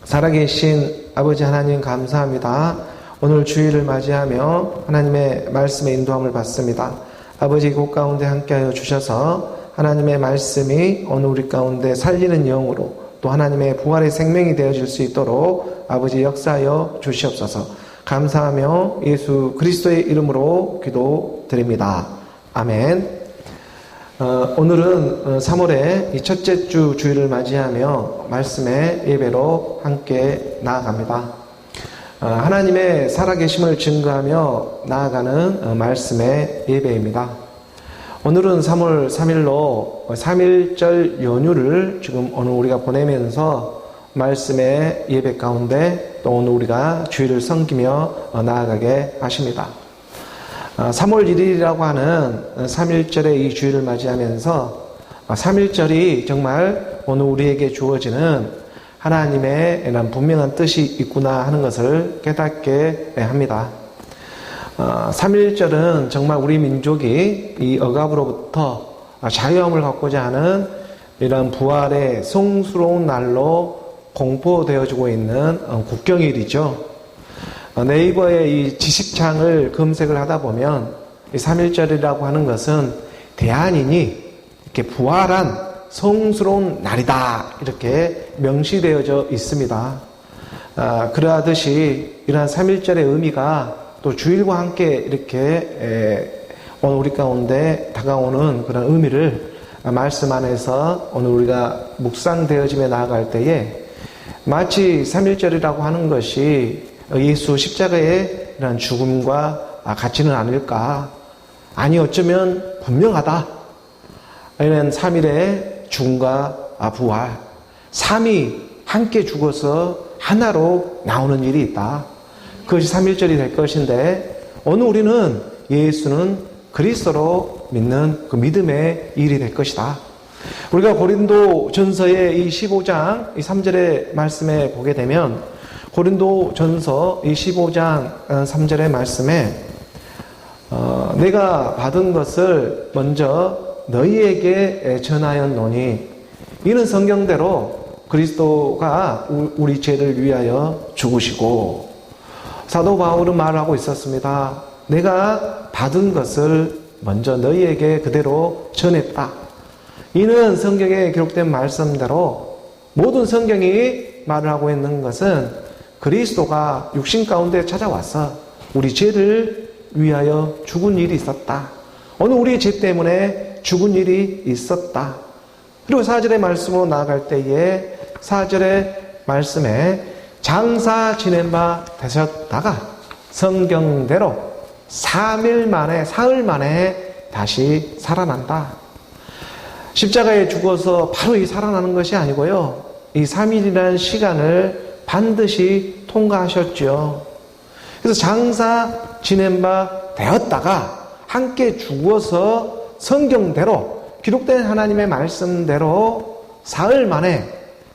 살아계신 아버지 하나님 감사합니다. 오늘 주일을 맞이하며 하나님의 말씀의 인도함을 받습니다. 아버지 곳 가운데 함께하여 주셔서 하나님의 말씀이 오늘 우리 가운데 살리는 영으로 또 하나님의 부활의 생명이 되어질 수 있도록 아버지 역사하여 주시옵소서. 감사하며 예수 그리스도의 이름으로 기도드립니다. 아멘. 오늘은 3월의 이 첫째 주 주일을 맞이하며 말씀의 예배로 함께 나아갑니다. 하나님의 살아계심을 증거하며 나아가는 말씀의 예배입니다. 오늘은 3월 3일로 3.1절 연휴를 지금 오늘 우리가 보내면서 말씀의 예배 가운데 또 오늘 우리가 주일을 섬기며 나아가게 하십니다. 3월 1일이라고 하는 3.1절의 이 주일을 맞이하면서 3.1절이 정말 오늘 우리에게 주어지는 하나님의 이런 분명한 뜻이 있구나 하는 것을 깨닫게 합니다. 3.1절은 정말 우리 민족이 이 억압으로부터 자유함을 갖고자 하는 이런 부활의 성스러운 날로 공포되어지고 있는 국경일이죠. 네이버의 이 지식창을 검색을 하다 보면 이 3.1절이라고 하는 것은 대한인이 이렇게 부활한 성스러운 날이다 이렇게 명시되어져 있습니다. 그러하듯이 이러한 3.1절의 의미가 또 주일과 함께 이렇게 오늘 우리 가운데 다가오는 그런 의미를 말씀 안에서 오늘 우리가 묵상되어지며 나아갈 때에 마치 3.1절이라고 하는 것이 예수 십자가의 이런 죽음과 같지는 않을까? 아니 어쩌면 분명하다. 이런 3일의 죽음과 부활, 3이 함께 죽어서 하나로 나오는 일이 있다. 그것이 3.1절이 될 것인데 오늘 우리는 예수는 그리스도로 믿는 그 믿음의 일이 될 것이다. 우리가 고린도 전서의 이 15장 이 3절의 말씀에 보게 되면 고린도 전서 이 15장 3절의 말씀에 내가 받은 것을 먼저 너희에게 전하였노니 이는 성경대로 그리스도가 우리 죄를 위하여 죽으시고 사도 바울은 말하고 있었습니다. 내가 받은 것을 먼저 너희에게 그대로 전했다. 이는 성경에 기록된 말씀대로 모든 성경이 말을 하고 있는 것은 그리스도가 육신 가운데 찾아와서 우리 죄를 위하여 죽은 일이 있었다. 오늘 우리의 죄 때문에 죽은 일이 있었다. 그리고 4절의 말씀으로 나아갈 때에 4절의 말씀에 장사 지낸 바 되셨다가 성경대로 3일 만에 사흘 만에 다시 살아난다. 십자가에 죽어서 바로 이 살아나는 것이 아니고요. 이 3일이라는 시간을 반드시 통과하셨죠. 그래서 장사 지낸 바 되었다가 함께 죽어서 성경대로 기록된 하나님의 말씀대로 사흘 만에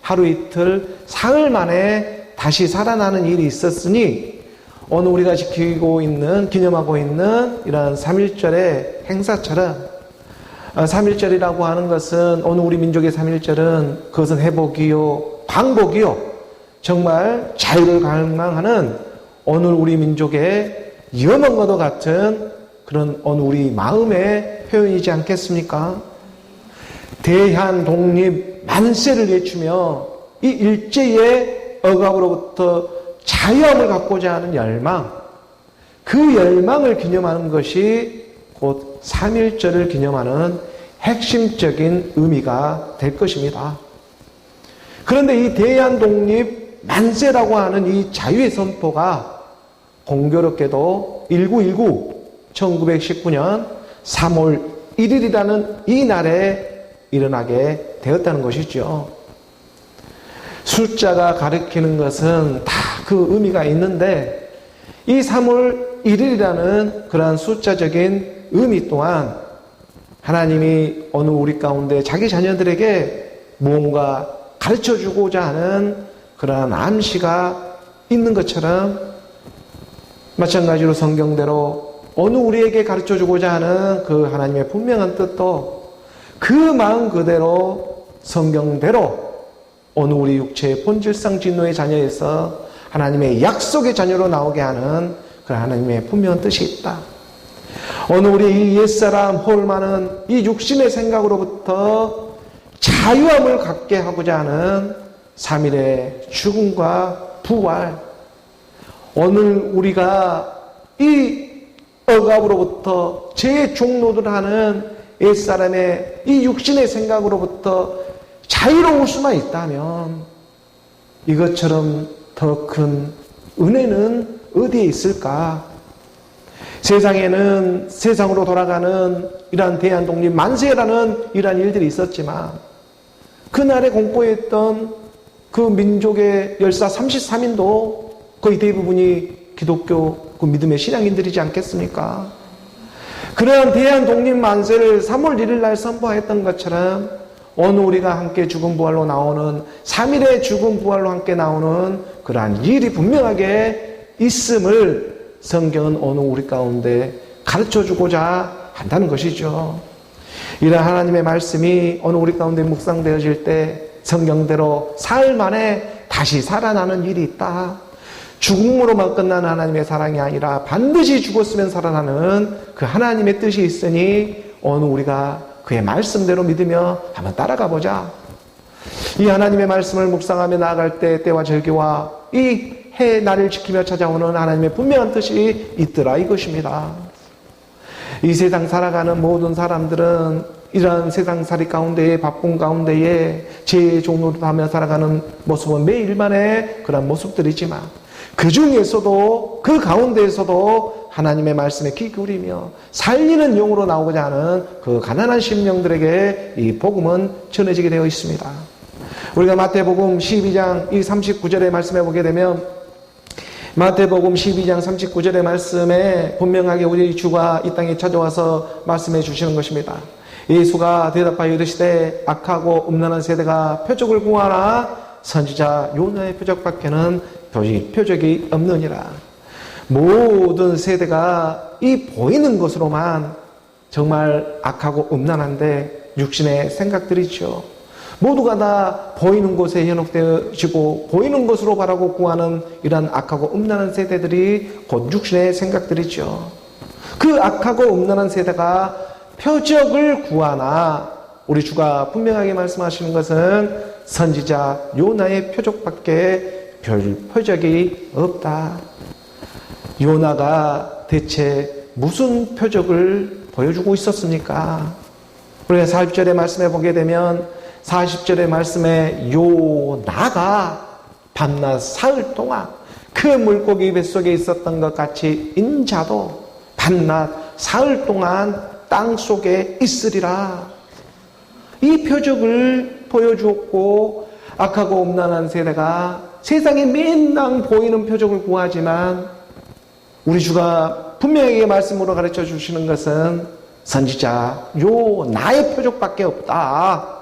하루 이틀 사흘 만에 다시 살아나는 일이 있었으니 오늘 우리가 지키고 있는 기념하고 있는 이런 3.1절의 행사처럼 3.1절이라고 하는 것은 오늘 우리 민족의 3.1절은 그것은 회복이요 방복이요 정말 자유를 갈망하는 오늘 우리 민족의 염원과도 같은 그런 오늘 우리 마음의 표현이지 않겠습니까? 대한 독립 만세를 외치며 이 일제의 억압으로부터 자유함을 갖고자 하는 열망, 그 열망을 기념하는 것이 곧 3.1절을 기념하는 핵심적인 의미가 될 것입니다. 그런데 이 대한 독립 만세라고 하는 이 자유의 선포가 공교롭게도 1919년 3월 1일이라는 이 날에 일어나게 되었다는 것이죠. 숫자가 가리키는 것은 다 그 의미가 있는데 이 3월 1일이라는 그러한 숫자적인 의미 또한 하나님이 오늘 우리 가운데 자기 자녀들에게 무언가 가르쳐주고자 하는 그러한 암시가 있는 것처럼 마찬가지로 성경대로 오늘 우리에게 가르쳐주고자 하는 그 하나님의 분명한 뜻도 그 마음 그대로 성경대로 어느 우리 육체의 본질상 진노의 자녀에서 하나님의 약속의 자녀로 나오게 하는 그런 하나님의 분명한 뜻이 있다. 어느 우리 이 옛사람 홀만은 이 육신의 생각으로부터 자유함을 갖게 하고자 하는 3일의 죽음과 부활, 오늘 우리가 이 억압으로부터 재종노릇하는 옛사람의 이 육신의 생각으로부터 자유로울 수만 있다면 이것처럼 더 큰 은혜는 어디에 있을까? 세상에는 세상으로 돌아가는 이러한 대한독립 만세라는 이러한 일들이 있었지만 그날에 공포했던 그 민족의 열사 33인도 거의 대부분이 기독교 그 믿음의 신앙인들이지 않겠습니까? 그러한 대한독립 만세를 3월 1일 날 선포했던 것처럼 오늘 우리가 함께 죽음 부활로 나오는 3일의 죽음 부활로 함께 나오는 그러한 일이 분명하게 있음을 성경은 오늘 우리 가운데 가르쳐주고자 한다는 것이죠. 이런 하나님의 말씀이 오늘 우리 가운데 묵상되어질 때 성경대로 사흘 만에 다시 살아나는 일이 있다. 죽음으로만 끝나는 하나님의 사랑이 아니라 반드시 죽었으면 살아나는 그 하나님의 뜻이 있으니 오늘 우리가 그의 말씀대로 믿으며 한번 따라가 보자. 이 하나님의 말씀을 묵상하며 나아갈 때 때와 절기와 이 해 날을 지키며 찾아오는 하나님의 분명한 뜻이 있더라 이것입니다. 이 세상 살아가는 모든 사람들은 이러한 세상살이 가운데에 바쁜 가운데에 재종노릇하며 살아가는 모습은 매일만의 그런 모습들이지만 그 중에서도 그 가운데에서도 하나님의 말씀에 귀 기울이며 살리는 영으로 나오고자 하는 그 가난한 심령들에게 이 복음은 전해지게 되어 있습니다. 우리가 마태복음 12장 이 39절의 말씀에 보게 되면 마태복음 12장 39절의 말씀에 분명하게 우리 주가 이 땅에 찾아와서 말씀해 주시는 것입니다. 예수가 대답하여 이르시되 악하고 음란한 세대가 표적을 구하나 선지자 요나의 표적밖에는 표적이 없느니라. 모든 세대가 이 보이는 것으로만 정말 악하고 음란한데 육신의 생각들이죠. 모두가 다 보이는 곳에 현혹되어지고 보이는 것으로 바라고 구하는 이러한 악하고 음란한 세대들이 곧 육신의 생각들이죠. 그 악하고 음란한 세대가 표적을 구하나 우리 주가 분명하게 말씀하시는 것은 선지자 요나의 표적밖에 별 표적이 없다. 요나가 대체 무슨 표적을 보여주고 있었습니까? 우리가 40절의 말씀에 보게 되면 40절의 말씀에 요나가 밤낮 사흘 동안 그 물고기 뱃속에 있었던 것 같이 인자도 밤낮 사흘 동안 땅속에 있으리라. 이 표적을 보여주었고 악하고 음란한 세대가 세상에 맨날 보이는 표적을 구하지만 우리 주가 분명하게 말씀으로 가르쳐 주시는 것은 선지자 요나의 표적밖에 없다.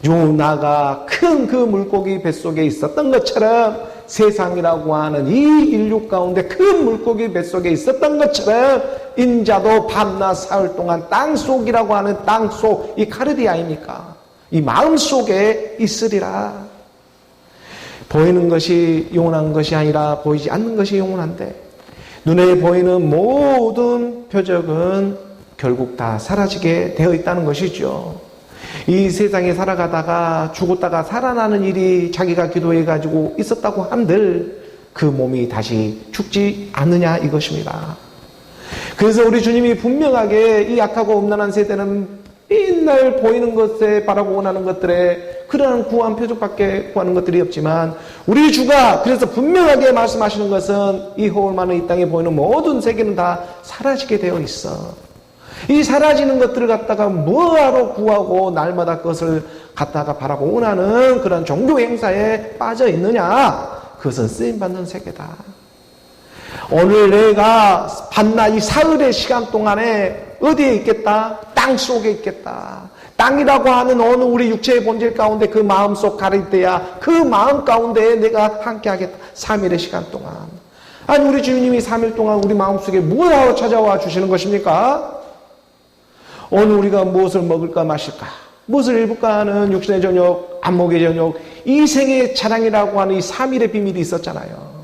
요나가 큰 그 물고기 뱃속에 있었던 것처럼 세상이라고 하는 이 인류 가운데 큰 물고기 뱃속에 있었던 것처럼 인자도 밤낮 사흘 동안 땅속이라고 하는 땅속 이 카르디 아닙니까? 이 마음속에 있으리라. 보이는 것이 영원한 것이 아니라 보이지 않는 것이 영원한데 눈에 보이는 모든 표적은 결국 다 사라지게 되어 있다는 것이죠. 이 세상에 살아가다가 죽었다가 살아나는 일이 자기가 기도해가지고 있었다고 한들 그 몸이 다시 죽지 않느냐 이것입니다. 그래서 우리 주님이 분명하게 이 악하고 음란한 세대는 맨날 보이는 것에 바라고 원하는 것들에 그러한 구한 표적밖에 구하는 것들이 없지만 우리 주가 그래서 분명하게 말씀하시는 것은 이 허울 많은 이 땅에 보이는 모든 세계는 다 사라지게 되어 있어. 이 사라지는 것들을 갖다가 뭐하러 구하고 날마다 그것을 갖다가 바라고 원하는 그런 종교 행사에 빠져 있느냐? 그것은 쓰임받는 세계다. 오늘 내가 밤낮 이 사흘의 시간 동안에 어디에 있겠다? 땅 속에 있겠다. 땅이라고 하는 어느 우리 육체의 본질 가운데 그 마음속 가릴 때야 그 마음 가운데에 내가 함께 하겠다. 3일의 시간 동안. 아니 우리 주님이 3일 동안 우리 마음속에 뭐하러 찾아와 주시는 것입니까? 오늘 우리가 무엇을 먹을까 마실까 무엇을 입을까 하는 육신의 저녁 저녁, 안목의 저녁, 이생의 자랑이라고 하는 이 3일의 비밀이 있었잖아요.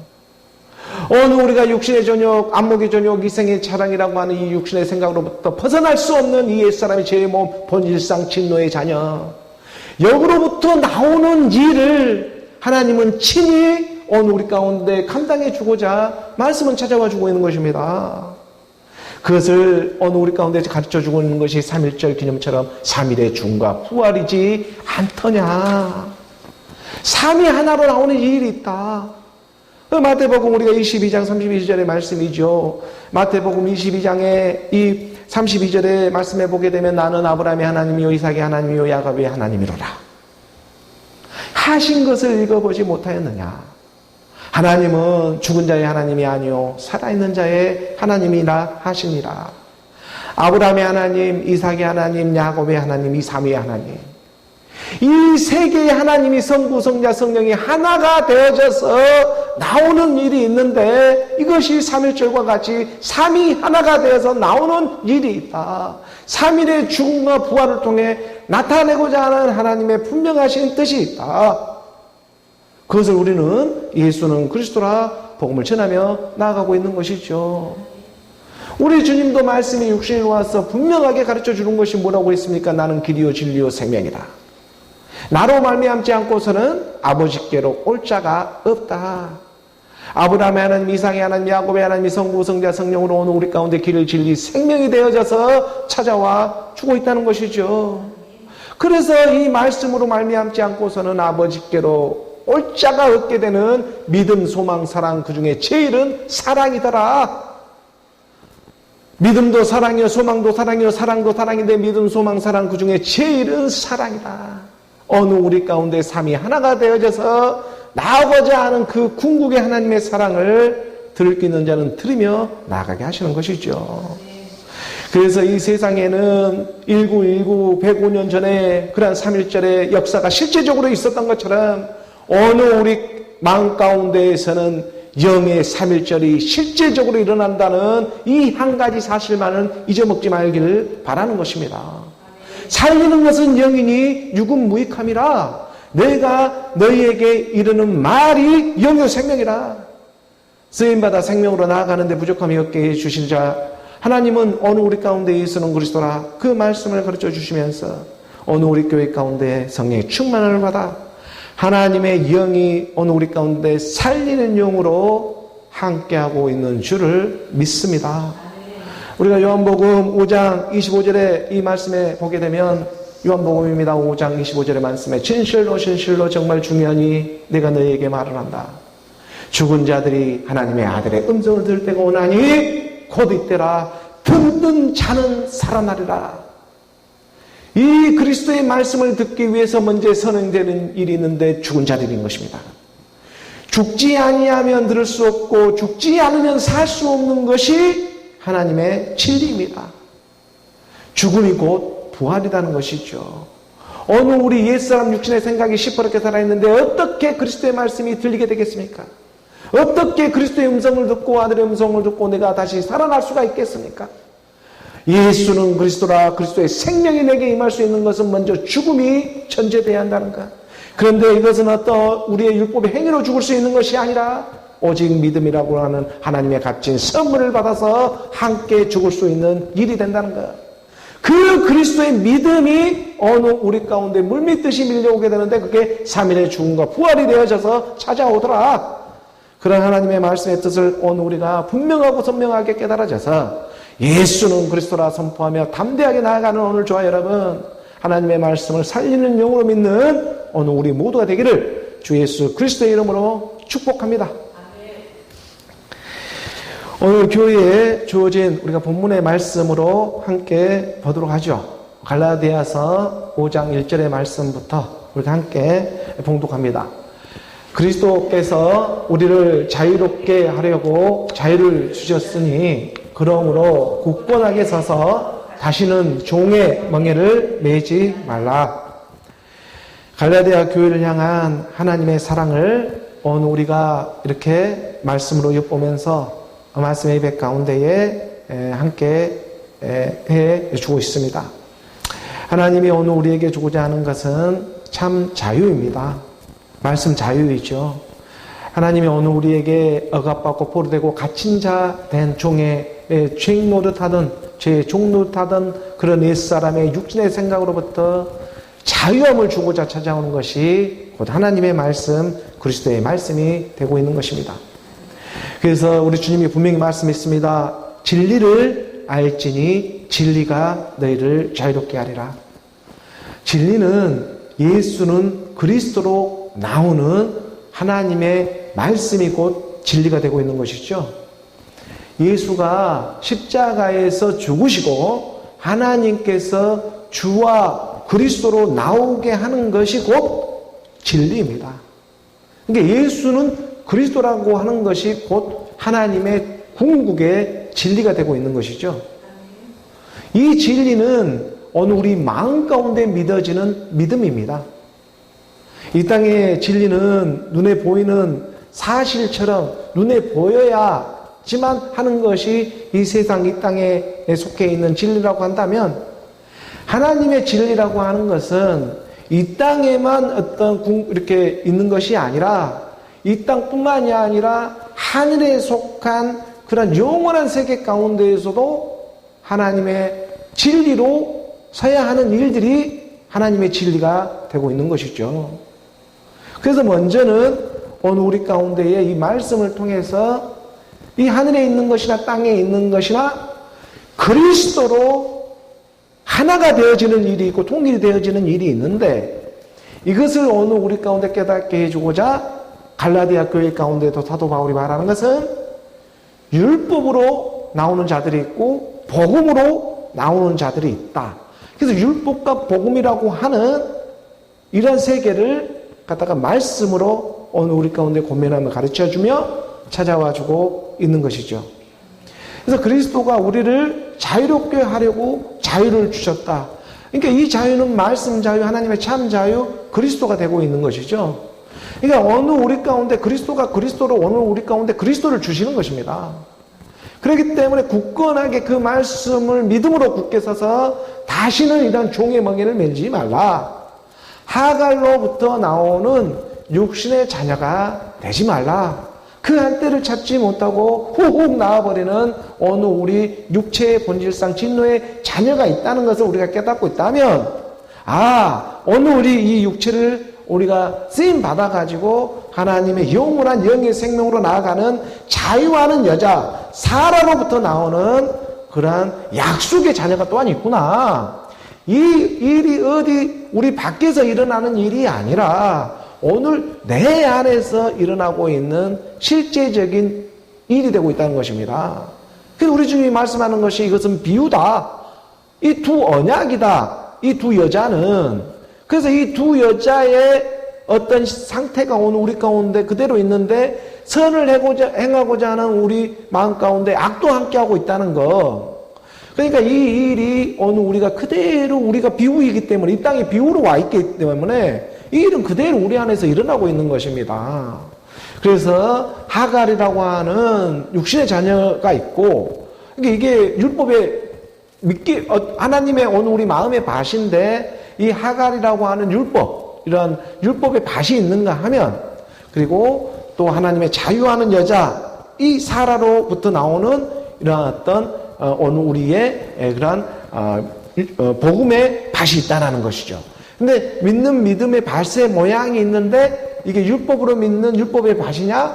어느 우리가 육신의 저녁, 안목의 저녁, 이생의 자랑이라고 하는 이 육신의 생각으로부터 벗어날 수 없는 이 옛사람의 죄의 몸, 본질상 진노의 자녀, 여기로부터 나오는 일을 하나님은 친히 어느 우리 가운데 감당해 주고자 말씀은 찾아와 주고 있는 것입니다. 그것을 어느 우리 가운데 가르쳐 주고 있는 것이 3.1절 기념처럼 3일의 죽음과 부활이지 않더냐. 3이 하나로 나오는 일이 있다. 마태복음 우리가 22장 32절의 말씀이죠. 마태복음 22장의 이 32절의 말씀에 보게 되면 나는 아브라함의 하나님이요 이삭의 하나님이요 야곱의 하나님이로라 하신 것을 읽어보지 못하였느냐. 하나님은 죽은 자의 하나님이 아니요 살아있는 자의 하나님이라 하시니라. 아브라함의 하나님, 이삭의 하나님, 야곱의 하나님, 이 삼위의 하나님, 이 세 개의 하나님이 성부, 성자, 성령이 하나가 되어져서 나오는 일이 있는데 이것이 3.1절과 같이 삼위 하나가 되어서 나오는 일이 있다. 3일의 죽음과 부활을 통해 나타내고자 하는 하나님의 분명하신 뜻이 있다. 그것을 우리는 예수는 그리스도라 복음을 전하며 나아가고 있는 것이죠. 우리 주님도 말씀이 육신으로 와서 분명하게 가르쳐 주는 것이 뭐라고 했습니까? 나는 길이요 진리요 생명이다. 나로 말미암지 않고서는 아버지께로 올 자가 없다. 아브라함의 하나님, 이삭의 하나님, 야곱의 하나님, 성부, 성자, 성령으로 오는 우리 가운데 길을 진리 생명이 되어져서 찾아와 주고 있다는 것이죠. 그래서 이 말씀으로 말미암지 않고서는 아버지께로 올 자가 없게 되는 믿음, 소망, 사랑, 그 중에 제일은 사랑이더라. 믿음도 사랑이요, 소망도 사랑이요, 사랑도 사랑인데 믿음, 소망, 사랑 그 중에 제일은 사랑이다. 어느 우리 가운데 삼위 하나가 되어져서 나아가고자 하는 그 궁극의 하나님의 사랑을 들을 수 있는 자는 들으며 나아가게 하시는 것이죠. 그래서 이 세상에는 1919 105년 전에 그러한 3.1절의 역사가 실제적으로 있었던 것처럼 어느 우리 마음 가운데에서는 영의 3.1절이 실제적으로 일어난다는 이 한 가지 사실만은 잊어먹지 말기를 바라는 것입니다. 살리는 것은 영이니 육은 무익함이라. 내가 너희에게 이르는 말이 영요 생명이라. 쓰임받아 생명으로 나아가는데 부족함이 없게 해주신 자 하나님은 어느 우리 가운데 예수는 그리스도라 그 말씀을 가르쳐 주시면서 어느 우리 교회 가운데 성령의 충만을 받아 하나님의 영이 어느 우리 가운데 살리는 영으로 함께하고 있는 줄을 믿습니다. 우리가 요한복음 5장 25절에 이 말씀에 보게 되면 요한복음입니다. 5장 25절의 말씀에 진실로 진실로 정말 중요하니 내가 너희에게 말을 한다. 죽은 자들이 하나님의 아들의 음성을 들을 때가 오나니 곧 이때라. 듣는 자는 살아나리라. 이 그리스도의 말씀을 듣기 위해서 먼저 선언되는 일이 있는데 죽은 자들인 것입니다. 죽지 아니하면 들을 수 없고 죽지 않으면 살 수 없는 것이 하나님의 진리입니다. 죽음이 곧 부활이라는 것이죠. 어느 우리 옛사람 육신의 생각이 시퍼렇게 살아있는데 어떻게 그리스도의 말씀이 들리게 되겠습니까? 어떻게 그리스도의 음성을 듣고 아들의 음성을 듣고 내가 다시 살아날 수가 있겠습니까? 예수는 그리스도라. 그리스도의 생명이 내게 임할 수 있는 것은 먼저 죽음이 전제되어야 한다는 것. 그런데 이것은 어떤 우리의 율법의 행위로 죽을 수 있는 것이 아니라 오직 믿음이라고 하는 하나님의 값진 선물을 받아서 함께 죽을 수 있는 일이 된다는 것. 그 그리스도의 믿음이 어느 우리 가운데 물밀듯이 밀려오게 되는데 그게 3일의 죽음과 부활이 되어져서 찾아오더라. 그런 하나님의 말씀의 뜻을 어느 우리가 분명하고 선명하게 깨달아져서 예수는 그리스도라 선포하며 담대하게 나아가는 오늘 저와 여러분, 하나님의 말씀을 살리는 영으로 믿는 어느 우리 모두가 되기를 주 예수 그리스도의 이름으로 축복합니다. 오늘 교회에 주어진 우리가 본문의 말씀으로 함께 보도록 하죠. 갈라디아서 5장 1절의 말씀부터 우리가 함께 봉독합니다. 그리스도께서 우리를 자유롭게 하려고 자유를 주셨으니 그러므로 굳건하게 서서 다시는 종의 멍에를 매지 말라. 갈라디아 교회를 향한 하나님의 사랑을 오늘 우리가 이렇게 말씀으로 엿보면서 말씀의 예배 가운데에 함께 해 주고 있습니다. 하나님이 오늘 우리에게 주고자 하는 것은 참 자유입니다. 말씀 자유이죠. 하나님이 오늘 우리에게 억압받고 포로되고 갇힌 자 된 종의 죄인 노릇하던 죄의 종 노릇하던 그런 옛사람의 육신의 생각으로부터 자유함을 주고자 찾아오는 것이 곧 하나님의 말씀, 그리스도의 말씀이 되고 있는 것입니다. 그래서 우리 주님이 분명히 말씀했습니다. 진리를 알지니 진리가 너희를 자유롭게 하리라. 진리는 예수는 그리스도로 나오는 하나님의 말씀이 곧 진리가 되고 있는 것이죠. 예수가 십자가에서 죽으시고 하나님께서 주와 그리스도로 나오게 하는 것이 곧 진리입니다. 그러니까 예수는 그리스도라고 하는 것이 곧 하나님의 궁극의 진리가 되고 있는 것이죠. 이 진리는 오늘 우리 마음 가운데 믿어지는 믿음입니다. 이 땅의 진리는 눈에 보이는 사실처럼 눈에 보여야지만 하는 것이 이 세상 이 땅에 속해 있는 진리라고 한다면, 하나님의 진리라고 하는 것은 이 땅에만 어떤 이렇게 있는 것이 아니라 이 땅뿐만이 아니라 하늘에 속한 그런 영원한 세계 가운데에서도 하나님의 진리로 서야 하는 일들이 하나님의 진리가 되고 있는 것이죠. 그래서 먼저는 오늘 우리 가운데에 이 말씀을 통해서 이 하늘에 있는 것이나 땅에 있는 것이나 그리스도로 하나가 되어지는 일이 있고 통일이 되어지는 일이 있는데, 이것을 오늘 우리 가운데 깨닫게 해주고자 갈라디아 교회 가운데도 사도 바울이 말하는 것은 율법으로 나오는 자들이 있고 복음으로 나오는 자들이 있다. 그래서 율법과 복음이라고 하는 이런 세계를 갖다가 말씀으로 오늘 우리 가운데 고면하며 가르쳐주며 찾아와주고 있는 것이죠. 그래서 그리스도가 우리를 자유롭게 하려고 자유를 주셨다. 그러니까 이 자유는 말씀 자유, 하나님의 참 자유, 그리스도가 되고 있는 것이죠. 그러니까 어느 우리 가운데 그리스도가 그리스도로 오늘 우리 가운데 그리스도를 주시는 것입니다. 그렇기 때문에 굳건하게 그 말씀을 믿음으로 굳게 서서 다시는 이런 종의 멍에를 매지 말라. 하갈로부터 나오는 육신의 자녀가 되지 말라. 그 한때를 찾지 못하고 후훅 나와버리는 어느 우리 육체의 본질상 진노의 자녀가 있다는 것을 우리가 깨닫고 있다면, 어느 우리 이 육체를 우리가 쓰임 받아가지고 하나님의 영원한 영의 생명으로 나아가는 자유하는 여자 사라로부터 나오는 그러한 약속의 자녀가 또한 있구나. 이 일이 어디 우리 밖에서 일어나는 일이 아니라 오늘 내 안에서 일어나고 있는 실제적인 일이 되고 있다는 것입니다. 그래서 우리 주님이 말씀하는 것이 이것은 비유다. 이 두 언약이다. 이 두 여자는. 그래서 이 두 여자의 어떤 상태가 오늘 우리 가운데 그대로 있는데 선을 행하고자 하는 우리 마음 가운데 악도 함께하고 있다는 거. 그러니까 이 일이 오늘 우리가 그대로 우리가 비유이기 때문에 이 땅에 비유로 와 있기 때문에 이 일은 그대로 우리 안에서 일어나고 있는 것입니다. 그래서 하갈이라고 하는 육신의 자녀가 있고, 이게 율법의 하나님의 오늘 우리 마음의 밭인데 이 하갈이라고 하는 율법, 이런 율법의 밭이 있는가 하면, 그리고 또 하나님의 자유하는 여자, 이 사라로부터 나오는 이런 어떤 오늘 우리의 그런 복음의 밭이 있다는 것이죠. 근데 믿는 믿음의 밭의 모양이 있는데 이게 율법으로 믿는 율법의 밭이냐,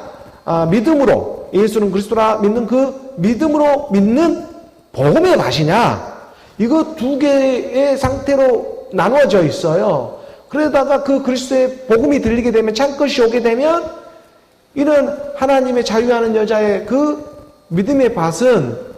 믿음으로 예수는 그리스도라 믿는 그 믿음으로 믿는 복음의 밭이냐, 이거 두 개의 상태로 나누어져 있어요. 그러다가 그 그리스도의 복음이 들리게 되면, 창것이 오게 되면 이런 하나님의 자유하는 여자의 그 믿음의 밭은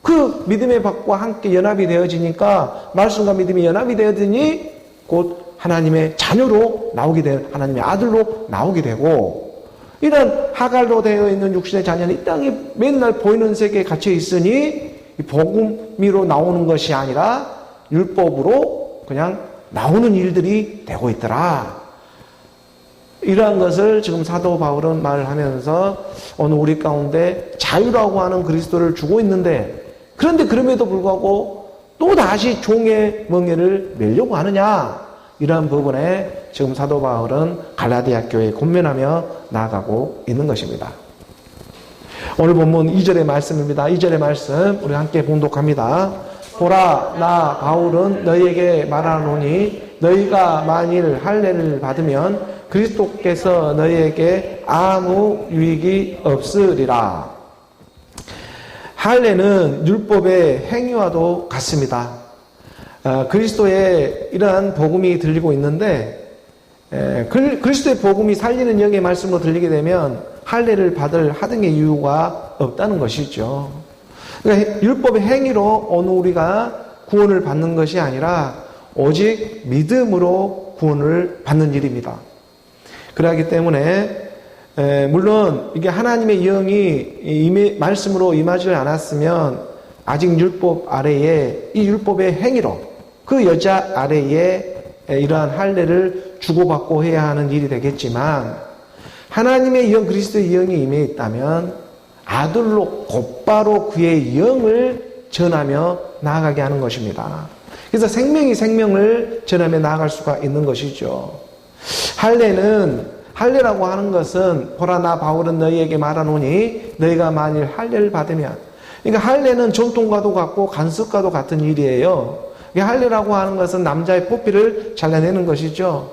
그 믿음의 밭과 함께 연합이 되어지니까, 말씀과 믿음이 연합이 되어지니 곧 하나님의 자녀로 나오게 되는, 하나님의 아들로 나오게 되고, 이런 하갈로 되어 있는 육신의 자녀는 이 땅에 맨날 보이는 세계에 갇혀 있으니 복음으로 나오는 것이 아니라 율법으로 그냥 나오는 일들이 되고 있더라. 이러한 것을 지금 사도 바울은 말을 하면서 오늘 우리 가운데 자유라고 하는 그리스도를 주고 있는데, 그런데 그럼에도 불구하고 또 다시 종의 멍에를 매려고 하느냐, 이러한 부분에 지금 사도 바울은 갈라디아 교회에 권면하며 나아가고 있는 것입니다. 오늘 본문 2절의 말씀입니다. 2절의 말씀 우리 함께 봉독합니다. 보라, 나 바울은 너희에게 말하노니 너희가 만일 할례를 받으면 그리스도께서 너희에게 아무 유익이 없으리라. 할례는 율법의 행위와도 같습니다. 그리스도의 이러한 복음이 들리고 있는데 그리스도의 복음이 살리는 영의 말씀으로 들리게 되면 할례를 받을 하등의 이유가 없다는 것이죠. 그러니까 율법의 행위로 오늘 우리가 구원을 받는 것이 아니라 오직 믿음으로 구원을 받는 일입니다. 그러기 때문에 물론 이게 하나님의 영이 말씀으로 임하지 않았으면 아직 율법 아래에 이 율법의 행위로 그 여자 아래에 이러한 할례를 주고받고 해야 하는 일이 되겠지만 하나님의 영 그리스도의 영이 임해 있다면 아들로 곧바로 그의 영을 전하며 나아가게 하는 것입니다. 그래서 생명이 생명을 전하며 나아갈 수가 있는 것이죠. 할례라고 하는 것은 보라 나 바울은 너희에게 말하노니 너희가 만일 할례를 받으면 그러니까 할례는 전통과도 같고 간습과도 같은 일이에요. 할례라고 하는 것은 남자의 포피를 잘라내는 것이죠.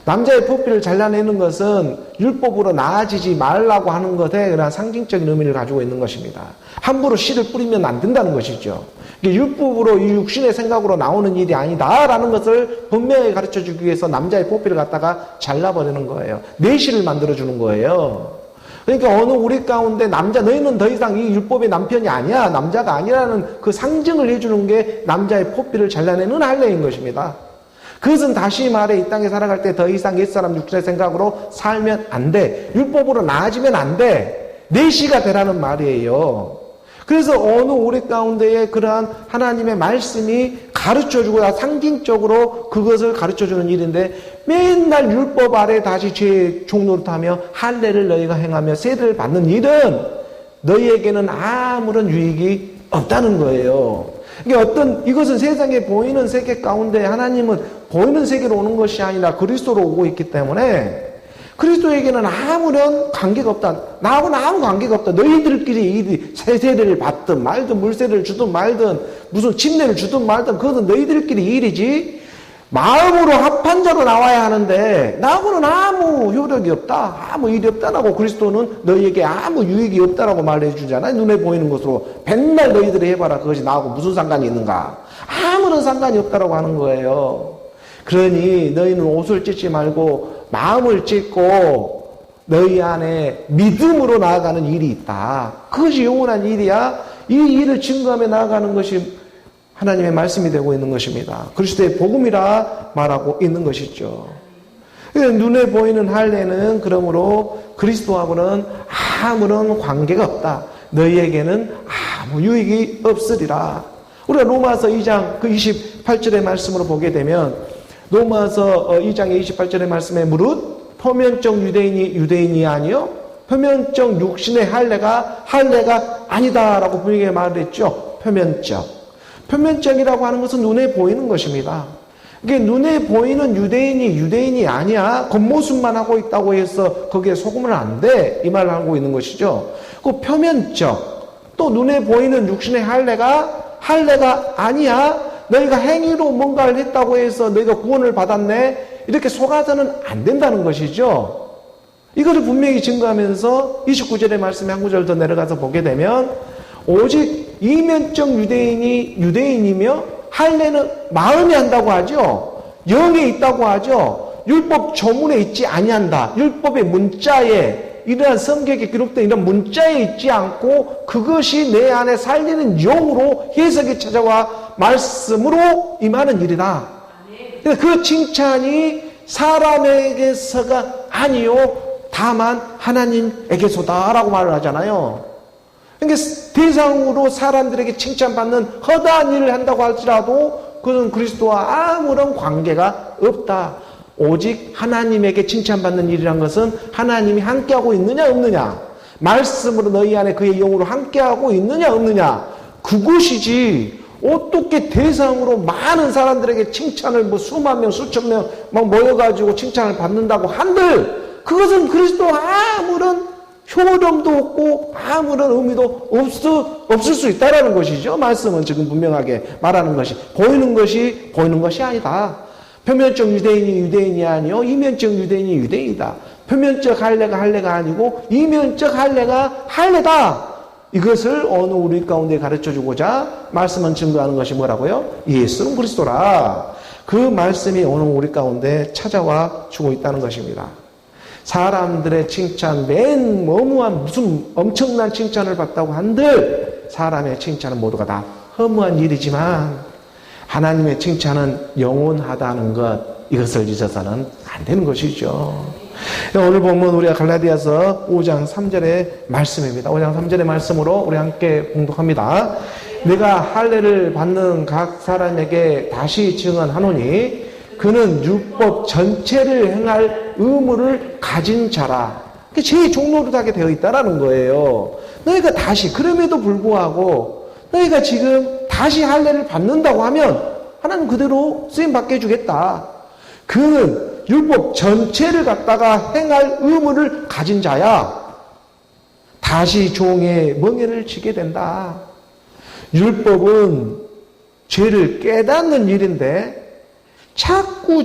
남자의 포피를 잘라내는 것은 율법으로 나아지지 말라고 하는 것에 그런 상징적인 의미를 가지고 있는 것입니다. 함부로 씨를 뿌리면 안 된다는 것이죠. 율법으로 이 육신의 생각으로 나오는 일이 아니다라는 것을 분명히 가르쳐주기 위해서 남자의 포피를 갖다가 잘라버리는 거예요. 내시를 만들어주는 거예요. 그러니까 어느 우리 가운데 너희는 더 이상 이 율법의 남편이 아니야, 남자가 아니라는 그 상징을 해주는 게 남자의 포피를 잘라내는 할례인 것입니다. 그것은 다시 말해 이 땅에 살아갈 때 더 이상 옛사람 육신의 생각으로 살면 안 돼. 율법으로 나아지면 안 돼. 내시가 되라는 말이에요. 그래서 어느 우리 가운데에 그러한 하나님의 말씀이 가르쳐주고 상징적으로 그것을 가르쳐주는 일인데 맨날 율법 아래 다시 죄의 종노릇하며 할례를 너희가 행하며 세례를 받는 일은 너희에게는 아무런 유익이 없다는 거예요. 이것은 세상에 보이는 세계 가운데 하나님은 보이는 세계로 오는 것이 아니라 그리스도로 오고 있기 때문에 그리스도에게는 아무런 관계가 없다. 나하고는 아무 관계가 없다. 너희들끼리 세례를 받든 말든 물세례를 주든 말든 무슨 침례를 주든 말든 그것은 너희들끼리 일이지 마음으로 합한 자로 나와야 하는데 나하고는 아무 효력이 없다. 아무 일이 없다라고 그리스도는 너희에게 아무 유익이 없다라고 말해 주잖아요. 눈에 보이는 것으로 맨날 너희들이 해봐라. 그것이 나하고 무슨 상관이 있는가. 아무런 상관이 없다라고 하는 거예요. 그러니 너희는 옷을 찢지 말고 마음을 찢고 너희 안에 믿음으로 나아가는 일이 있다. 그것이 영원한 일이야. 이 일을 증거하며 나아가는 것이 하나님의 말씀이 되고 있는 것입니다. 그리스도의 복음이라 말하고 있는 것이죠. 눈에 보이는 할례는 그러므로 그리스도하고는 아무런 관계가 없다. 너희에게는 아무 유익이 없으리라. 우리가 로마서 2장 그 28절의 말씀으로 보게 되면 로마서 2장의 28절의 말씀에 무릇 표면적 유대인이 아니요 표면적 육신의 할례가 아니다라고 분명히 말했죠. 표면적이라고 하는 것은 눈에 보이는 것입니다. 이게 눈에 보이는 유대인이 아니야. 겉모습만 하고 있다고 해서 거기에 속으면 안 돼. 이 말을 하고 있는 것이죠. 그 표면적 또 눈에 보이는 육신의 할례가 아니야. 너희가 행위로 뭔가를 했다고 해서 너희가 구원을 받았네. 이렇게 속아서는 안 된다는 것이죠. 이것을 분명히 증거하면서 29절의 말씀에 한 구절 더 내려가서 보게 되면 오직 이면적 유대인이며 할례는 마음에 한다고 하죠. 영에 있다고 하죠. 율법 조문에 있지 아니한다. 율법의 문자에 이러한 성경에 기록된 이런 문자에 있지 않고 그것이 내 안에 살리는 영으로 해석이 찾아와 말씀으로 임하는 일이다. 그 칭찬이 사람에게서가 아니요 다만 하나님에게서다라고 말을 하잖아요. 그러니까 대상으로 사람들에게 칭찬받는 허다한 일을 한다고 할지라도 그것은 그리스도와 아무런 관계가 없다. 오직 하나님에게 칭찬받는 일이란 것은 하나님이 함께하고 있느냐 없느냐, 말씀으로 너희 안에 그의 영으로 함께하고 있느냐 없느냐, 그것이지 어떻게 대상으로 많은 사람들에게 칭찬을 수만 명, 수천 명 막 모여가지고 칭찬을 받는다고 한들 그것은 그리스도 아무런 효력도 없고 아무런 의미도 없을 수 있다라는 것이죠. 말씀은 지금 분명하게 말하는 것이 보이는 것이 아니다. 표면적 유대인이 유대인이 아니요 이면적 유대인이 유대인이다. 표면적 할례가 할례가 아니고 이면적 할례가 할례다. 이것을 오늘 우리 가운데 가르쳐주고자 말씀은 증거하는 것이 뭐라고요? 예수는 그리스도라. 그 말씀이 오늘 우리 가운데 찾아와 주고 있다는 것입니다. 사람들의 칭찬, 맨 머무한 무슨 엄청난 칭찬을 받다고 한들 사람의 칭찬은 모두가 다 허무한 일이지만 하나님의 칭찬은 영원하다는 것, 이것을 잊어서는 안 되는 것이죠. 오늘 보면 우리가 갈라디아서 5장 3절의 말씀입니다. 5장 3절의 말씀으로 우리 함께 봉독합니다. 내가 할례를 받는 각 사람에게 다시 증언하노니 그는 율법 전체를 행할 의무를 가진 자라. 제 종노릇하게 되어 있다라는 거예요. 너희가 다시, 그럼에도 불구하고 너희가 지금 다시 할례를 받는다고 하면 하나님 그대로 쓰임받게 해주겠다. 그는 율법 전체를 갖다가 행할 의무를 가진 자야. 다시 종의 멍에를 지게 된다. 율법은 죄를 깨닫는 일인데 자꾸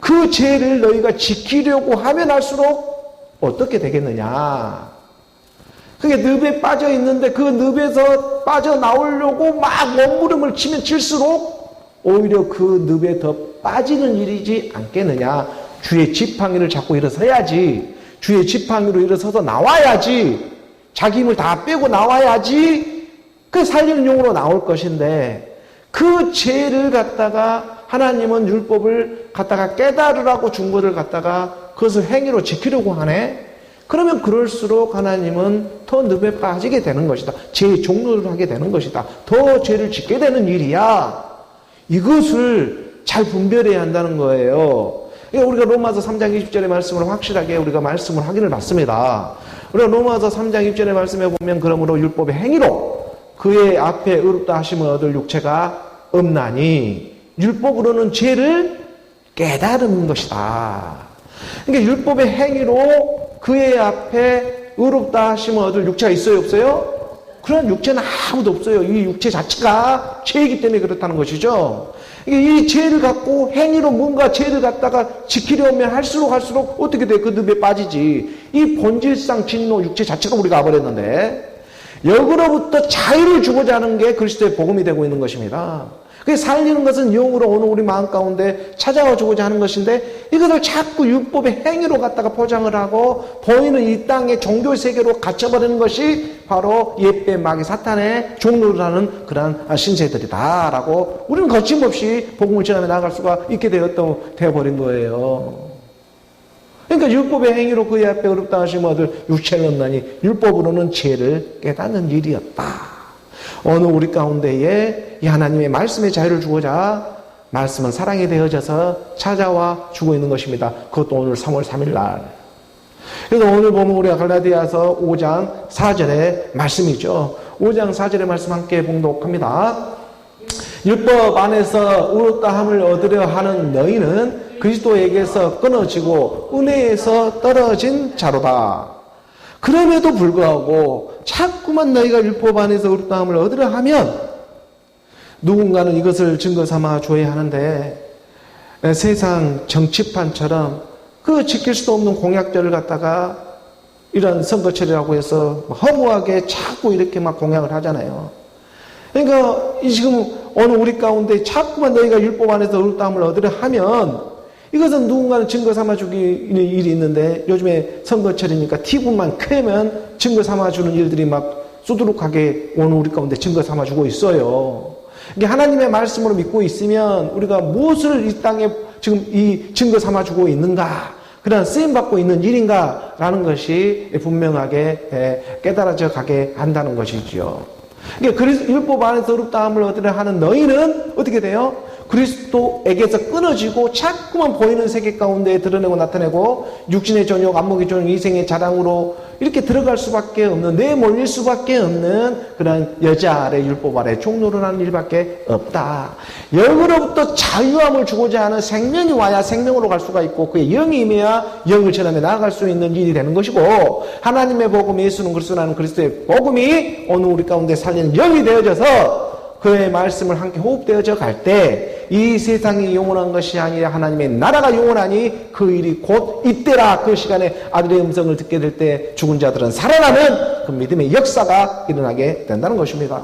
그 죄를 너희가 지키려고 하면 할수록 어떻게 되겠느냐. 그게 늪에 빠져 있는데 그 늪에서 빠져나오려고 막 몸부림을 치면 칠수록 오히려 그 늪에 더 빠지는 일이지 않겠느냐. 주의 지팡이를 잡고 일어서야지. 주의 지팡이로 일어서서 나와야지. 자기 힘을 다 빼고 나와야지. 그 살리는 용으로 나올 것인데 그 죄를 갖다가 하나님은 율법을 갖다가 깨달으라고 준 것을 갖다가 그것을 행위로 지키려고 하네. 그러면 그럴수록 하나님은 더 늪에 빠지게 되는 것이다. 죄의 종로를 하게 되는 것이다. 더 죄를 짓게 되는 일이야. 이것을 잘 분별해야 한다는 거예요. 우리가 로마서 3장 20절의 말씀을 확실하게 우리가 말씀을 확인을 받습니다. 우리가 로마서 3장 20절의 말씀에 보면 그러므로 율법의 행위로 그의 앞에 의롭다 하심을 얻을 육체가 없나니 율법으로는 죄를 깨달은 것이다. 그러니까 율법의 행위로 그의 앞에 의롭다 하심을 얻을 육체가 있어요, 없어요? 그런 육체는 아무도 없어요. 이 육체 자체가 죄이기 때문에 그렇다는 것이죠. 이 죄를 갖고 행위로 뭔가 죄를 갖다가 지키려면 할수록 어떻게 돼? 그 늪에 빠지지. 이 본질상 진노 육체 자체가 우리가 와버렸는데 역으로부터 자유를 주고자 하는 게 그리스도의 복음이 되고 있는 것입니다. 그 살리는 것은 영으로 오늘 우리 마음 가운데 찾아와 주고자 하는 것인데 이것을 자꾸 율법의 행위로 갖다가 포장을 하고 보이는 이 땅의 종교 세계로 갇혀버리는 것이 바로 옛배 마귀 사탄의 종로를 하는 그러한 신세들이다라고 우리는 거침없이 복음을 전하며 나아갈 수가 있게 되어버린 거예요. 그러니까 율법의 행위로 그의 앞에 의롭다 하심을 얻을 육체를 얻나니 율법으로는 죄를 깨닫는 일이었다. 오늘 우리 가운데에 이 하나님의 말씀의 자유를 주고자 말씀은 사랑이 되어져서 찾아와 주고 있는 것입니다. 그것도 오늘 3월 3일 날. 그래서 오늘 보면 우리가 갈라디아서 5장 4절의 말씀이죠. 5장 4절의 말씀 함께 봉독합니다. 율법 안에서 의롭다함을 얻으려 하는 너희는 그리스도에게서 끊어지고 은혜에서 떨어진 자로다. 그럼에도 불구하고 자꾸만 너희가 율법 안에서 의롭다함을 얻으려 하면 누군가는 이것을 증거 삼아 줘야 하는데 세상 정치판처럼 그 지킬 수도 없는 공약들을 갖다가 이런 선거철이라고 해서 허무하게 자꾸 이렇게 막 공약을 하잖아요. 그러니까 지금 오늘 우리 가운데 자꾸만 너희가 율법 안에서 의롭다함을 얻으려 하면 이것은 누군가는 증거 삼아주기 일이 있는데 요즘에 선거철이니까 TV만 켜면 증거 삼아주는 일들이 막 수두룩하게 오늘 우리 가운데 증거 삼아주고 있어요. 이게 하나님의 말씀으로 믿고 있으면 우리가 무엇을 이 땅에 지금 이 증거 삼아주고 있는가, 그런 쓰임받고 있는 일인가라는 것이 분명하게 깨달아져 가게 한다는 것이지요. 그러니까 율법 안에서 의롭다함을 얻으려 하는 너희는 어떻게 돼요? 그리스도에게서 끊어지고 자꾸만 보이는 세계 가운데 드러내고 나타내고 육신의 전욕, 안목의 전욕, 이생의 자랑으로 이렇게 들어갈 수밖에 없는, 내몰릴 수밖에 없는 그런 여자 아래 율법 아래 종노를 하는 일밖에 없다. 영으로부터 자유함을 주고자 하는 생명이 와야 생명으로 갈 수가 있고 그의 영이 임해야 영을 전하며 나아갈 수 있는 일이 되는 것이고, 하나님의 복음 예수는 그리스도라는 그리스도의 복음이 오늘 우리 가운데 살리는 영이 되어져서 그의 말씀을 함께 호흡되어져 갈 때 이 세상이 영원한 것이 아니라 하나님의 나라가 영원하니 그 일이 곧 이때라. 그 시간에 아들의 음성을 듣게 될 때 죽은 자들은 살아나는 그 믿음의 역사가 일어나게 된다는 것입니다.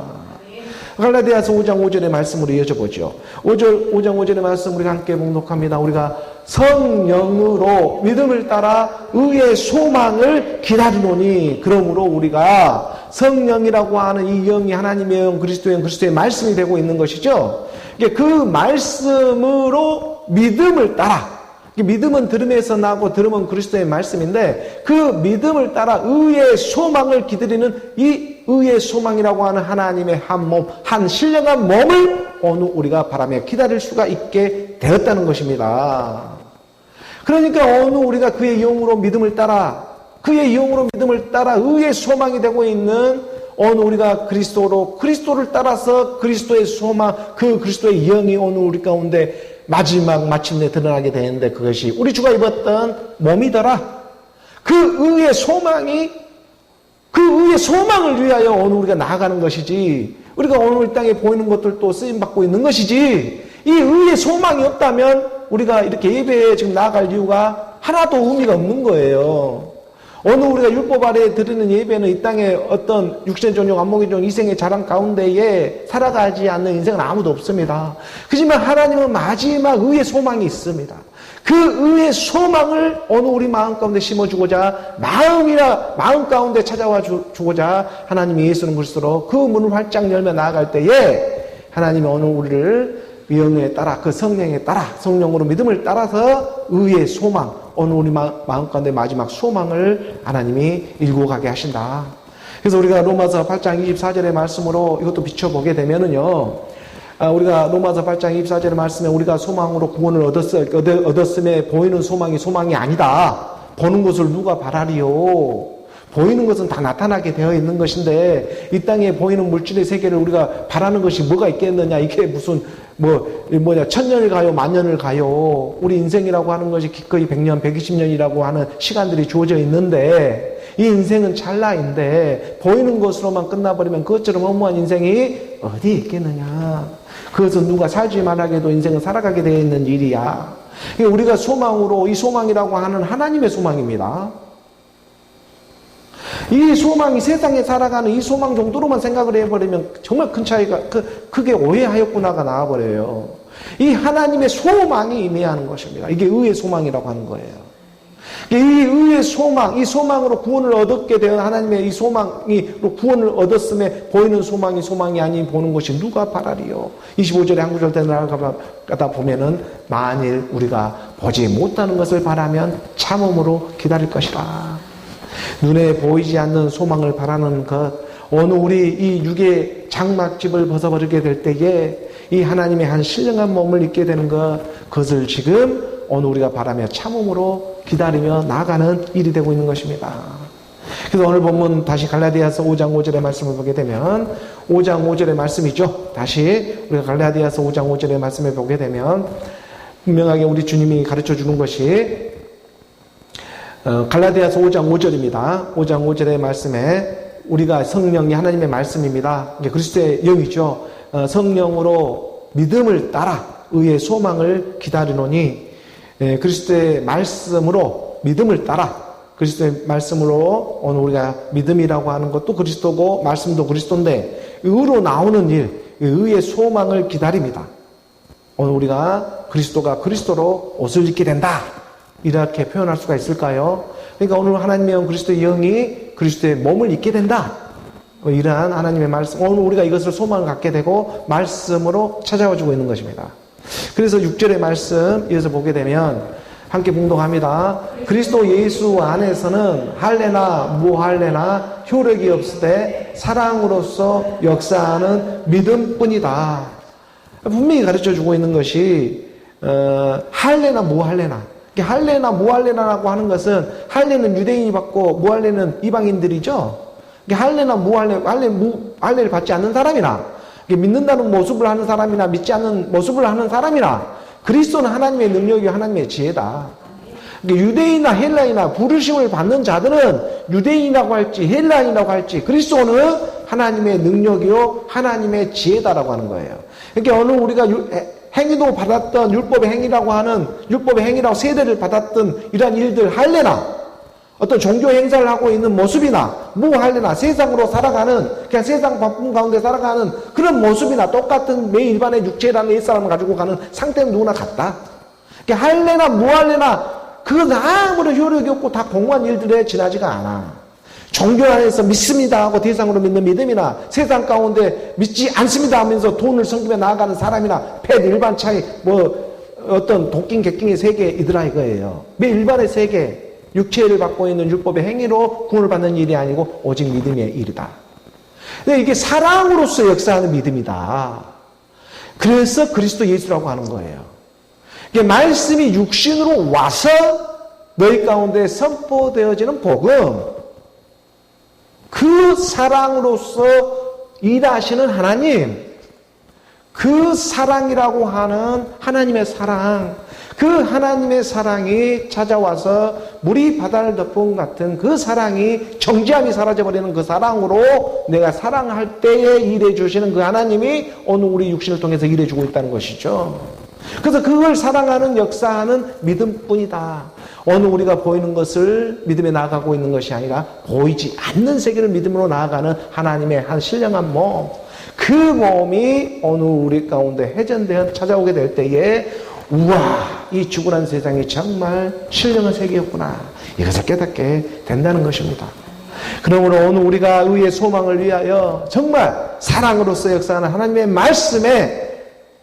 갈라디아서 5장 5절의 말씀으로 이어져 보죠. 5장 5절의 말씀 우리가 함께 봉독합니다. 우리가 성령으로 믿음을 따라 의의 소망을 기다리노니, 그러므로 우리가 성령이라고 하는 이 영이 하나님의 영, 그리스도의 영, 그리스도의 말씀이 되고 있는 것이죠. 그 말씀으로 믿음을 따라, 믿음은 들음에서 나고 들음은 그리스도의 말씀인데 그 믿음을 따라 의의 소망을 기다리는 이 의의 소망이라고 하는 하나님의 한 몸, 한 신령한 몸을 오늘 우리가 바라며 기다릴 수가 있게 되었다는 것입니다. 그러니까 오늘 우리가 그의 영으로 믿음을 따라, 그의 영으로 믿음을 따라 의의 소망이 되고 있는 오늘 우리가 그리스도를 따라서 그리스도의 소망, 그 그리스도의 영이 오늘 우리 가운데 마침내 드러나게 되는데 그것이 우리 주가 입었던 몸이더라. 그 의의 소망을 위하여 오늘 우리가 나아가는 것이지, 우리가 오늘 이 땅에 보이는 것들도 쓰임받고 있는 것이지, 이 의의 소망이 없다면 우리가 이렇게 예배에 지금 나아갈 이유가 하나도 의미가 없는 거예요. 오늘 우리가 율법 아래에 드리는 예배는 이 땅에 어떤 육신의 종족, 안목의 종족, 이생의 자랑 가운데에 살아가지 않는 인생은 아무도 없습니다. 하지만 하나님은 마지막 의의 소망이 있습니다. 그 의의 소망을 오늘 우리 마음 가운데 심어주고자, 마음 가운데 찾아와 주고자 하나님이 예수는 그리스도로 그 문을 활짝 열며 나아갈 때에 하나님이 오늘 우리를 영에 따라, 그 성령에 따라, 성령으로 믿음을 따라서 의의 소망, 오늘 우리 마음 가운데 마지막 소망을 하나님이 일구 가게 하신다. 그래서 우리가 로마서 8장 24절의 말씀으로 이것도 비춰보게 되면은요, 우리가 로마서 8장 24절의 말씀에 우리가 소망으로 구원을 얻었음에 보이는 소망이 아니다. 보는 것을 누가 바라리요? 보이는 것은 다 나타나게 되어 있는 것인데 이 땅에 보이는 물질의 세계를 우리가 바라는 것이 뭐가 있겠느냐? 이게 무슨 천년을 가요, 만년을 가요. 우리 인생이라고 하는 것이 기꺼이 100년, 120년이라고 하는 시간들이 주어져 있는데 이 인생은 찰나인데 보이는 것으로만 끝나버리면 그것처럼 허무한 인생이 어디 있겠느냐? 그것은 누가 살지 말하게도 인생은 살아가게 되어 있는 일이야. 우리가 소망으로, 이 소망이라고 하는 하나님의 소망입니다. 이 소망이 세상에 살아가는 이 소망 정도로만 생각을 해버리면 정말 큰 차이가, 크게 오해하였구나가 나와버려요. 이 하나님의 소망이 임해하는 것입니다. 이게 의의 소망이라고 하는 거예요. 이 의의 소망, 이 소망으로 구원을 얻게 된 하나님의 이 소망으로 구원을 얻었음에 보이는 소망이 아닌 보는 것이 누가 바라리요? 25절에 한 구절 때 나아가다 보면은 만일 우리가 보지 못하는 것을 바라면 참음으로 기다릴 것이라. 눈에 보이지 않는 소망을 바라는 것, 오늘 우리 이 육의 장막집을 벗어버리게 될 때에 이 하나님의 한 신령한 몸을 입게 되는 것, 그것을 지금 오늘 우리가 바라며 참음으로 기다리며 나아가는 일이 되고 있는 것입니다. 그래서 오늘 본문 다시 갈라디아서 5장 5절의 말씀을 보게 되면 5장 5절의 말씀이죠. 다시 우리가 갈라디아서 5장 5절의 말씀을 보게 되면 분명하게 우리 주님이 가르쳐 주는 것이 갈라디아서 5장 5절입니다. 5장 5절의 말씀에 우리가 성령이 하나님의 말씀입니다. 이게 그리스도의 영이죠. 성령으로 믿음을 따라 의의 소망을 기다리노니 그리스도의 말씀으로 믿음을 따라, 그리스도의 말씀으로 오늘 우리가 믿음이라고 하는 것도 그리스도고 말씀도 그리스도인데 의로 나오는 일, 의의 소망을 기다립니다. 오늘 우리가 그리스도가 그리스도로 옷을 입게 된다. 이렇게 표현할 수가 있을까요? 그러니까 오늘 하나님의 영, 그리스도의 영이 그리스도의 몸을 입게 된다. 이러한 하나님의 말씀, 오늘 우리가 이것을 소망을 갖게 되고 말씀으로 찾아와주고 있는 것입니다. 그래서 6절의 말씀 이어서 보게 되면 함께 봉독합니다. 그리스도 예수 안에서는 할례나 무할례나 효력이 없으되 사랑으로서 역사하는 믿음뿐이다. 분명히 가르쳐주고 있는 것이 할례나 무할례나. 할례나 무할례나라고 하는 것은 할례는 유대인이 받고 무할례는 이방인들이죠. 할례나 무할례, 할례를 받지 않는 사람이나 믿는다는 모습을 하는 사람이나 믿지 않는 모습을 하는 사람이나 그리스도는 하나님의 능력이요 하나님의 지혜다. 유대인이나 헬라인이나 부르심을 받는 자들은 유대인이라고 할지 헬라인이라고 할지 그리스도는 하나님의 능력이요 하나님의 지혜다라고 하는 거예요. 그러니까 오늘 우리가 행위도 받았던 율법의 행위라고 하는 율법의 행위라고 세대를 받았던 이러한 일들 할례나 어떤 종교 행사를 하고 있는 모습이나 무할례나 세상으로 살아가는 그냥 세상 바쁨 가운데 살아가는 그런 모습이나 똑같은 매 일반의 육체라는 옛사람을 가지고 가는 상태는 누구나 같다. 그러니까 할례나 무할례나 그건 아무런 효력이 없고 다 공허한 일들에 지나지가 않아. 종교 안에서 믿습니다 하고 대상으로 믿는 믿음이나 세상 가운데 믿지 않습니다 하면서 돈을 섬기며 나아가는 사람이나 펫 일반 차이 어떤 도끼 객킹의 세계 이더라 이거예요. 매 일반의 세계 육체를 받고 있는 율법의 행위로 구원을 받는 일이 아니고 오직 믿음의 일이다. 근데 이게 사랑으로서 역사하는 믿음이다. 그래서 그리스도 예수라고 하는 거예요. 이게 말씀이 육신으로 와서 너희 가운데 선포되어지는 복음, 그 사랑으로서 일하시는 하나님, 그 사랑이라고 하는 하나님의 사랑, 그 하나님의 사랑이 찾아와서 물이 바다를 덮은 같은 그 사랑이 정죄함이 사라져버리는 그 사랑으로 내가 사랑할 때에 일해주시는 그 하나님이 오늘 우리 육신을 통해서 일해주고 있다는 것이죠. 그래서 그걸 사랑하는 역사하는 믿음뿐이다. 오늘 우리가 보이는 것을 믿음에 나아가고 있는 것이 아니라 보이지 않는 세계를 믿음으로 나아가는 하나님의 한 신령한 몸, 그 몸이 오늘 우리 가운데 회전되어 찾아오게 될 때에 우와, 이 죽으란 세상이 정말 신령한 세계였구나, 이것을 깨닫게 된다는 것입니다. 그러므로 오늘 우리가 의의 소망을 위하여 정말 사랑으로서 역사하는 하나님의 말씀에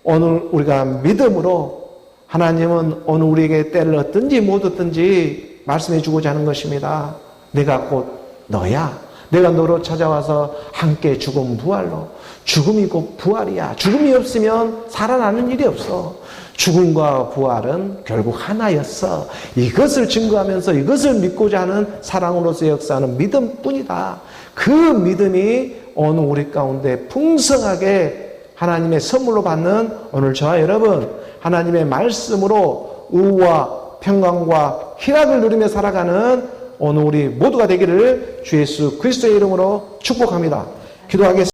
오늘 우리가 믿음으로 하나님은 오늘 우리에게 때를 얻든지 못 얻든지 말씀해 주고자 하는 것입니다. 내가 곧 너야. 내가 너로 찾아와서 함께 죽음 부활로. 죽음이 곧 부활이야. 죽음이 없으면 살아나는 일이 없어. 죽음과 부활은 결국 하나였어. 이것을 증거하면서 이것을 믿고자 하는 사랑으로서 역사하는 믿음뿐이다. 그 믿음이 오늘 우리 가운데 풍성하게 하나님의 선물로 받는 오늘 저와 여러분, 하나님의 말씀으로 의와 평강과 희락을 누리며 살아가는 오늘 우리 모두가 되기를 주 예수 그리스도의 이름으로 축복합니다. 기도하겠습니다.